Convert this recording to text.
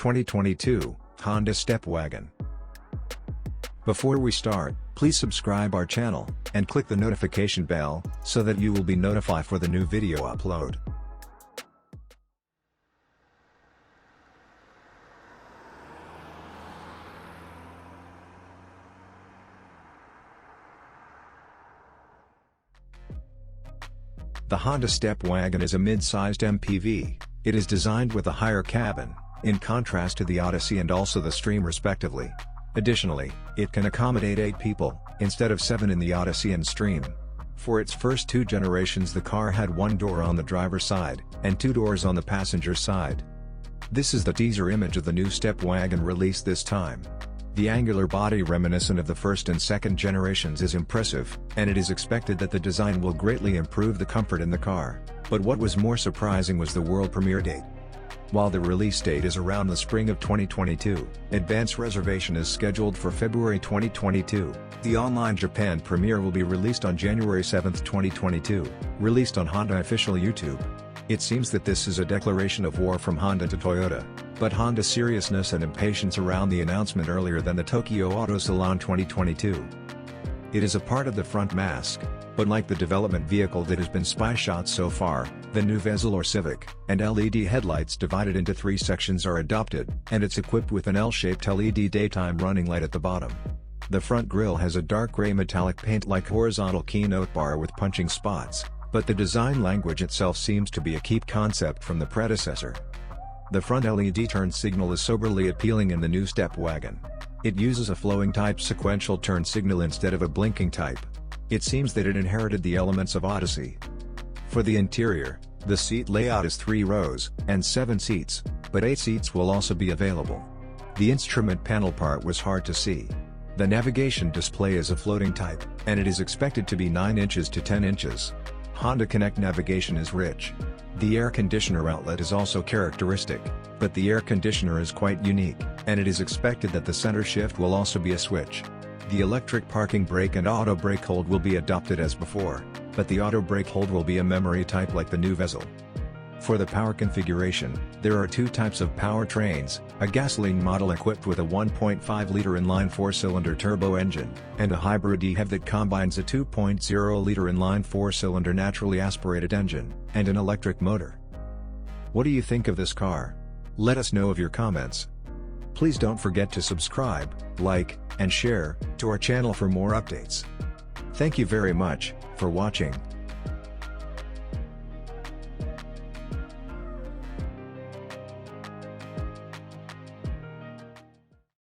2022 Honda Step Wagon. Before we start, please subscribe our channel, and click the notification bell, so that you will be notified for the new video upload. The Honda Step Wagon is a mid-sized MPV. It is designed with a higher cabin, in contrast to the Odyssey and also the Stream respectively. Additionally, it can accommodate 8 people, instead of 7 in the Odyssey and Stream. For its first 2 generations, the car had 1 door on the driver's side, and 2 doors on the passenger side. This is the teaser image of the new Step Wagon released this time. The angular body reminiscent of the first and second generations is impressive, and it is expected that the design will greatly improve the comfort in the car. But what was more surprising was the world premiere date. While the release date is around the spring of 2022, advance reservation is scheduled for February 2022. The online Japan premiere will be released on January 7, 2022, released on Honda official YouTube. It seems that this is a declaration of war from Honda to Toyota, but Honda's seriousness and impatience around the announcement earlier than the Tokyo Auto Salon 2022. It is a part of the front mask, but like the development vehicle that has been spy shot so far, the new Vezel or Civic, and LED headlights divided into 3 sections are adopted, and it's equipped with an L-shaped LED daytime running light at the bottom. The front grille has a dark gray metallic paint-like horizontal keynote bar with punching spots, but the design language itself seems to be a keep concept from the predecessor. The front LED turn signal is soberly appealing in the new Step Wagon. It uses a flowing type sequential turn signal instead of a blinking type. It seems that it inherited the elements of Odyssey. For the interior, the seat layout is 3 rows, and 7 seats, but 8 seats will also be available. The instrument panel part was hard to see. The navigation display is a floating type, and it is expected to be 9 inches to 10 inches. Honda Connect navigation is rich. The air conditioner outlet is also characteristic, but the air conditioner is quite unique, and it is expected that the center shift will also be a switch. The electric parking brake and auto brake hold will be adopted as before, but the auto brake hold will be a memory type like the new Vezel. For the power configuration, there are 2 types of powertrains, a gasoline model equipped with a 1.5-liter inline 4-cylinder turbo engine, and a hybrid HEV that combines a 2.0-liter inline 4-cylinder naturally aspirated engine, and an electric motor. What do you think of this car? Let us know of your comments. Please don't forget to subscribe, like, and share to our channel for more updates. Thank you very much for watching.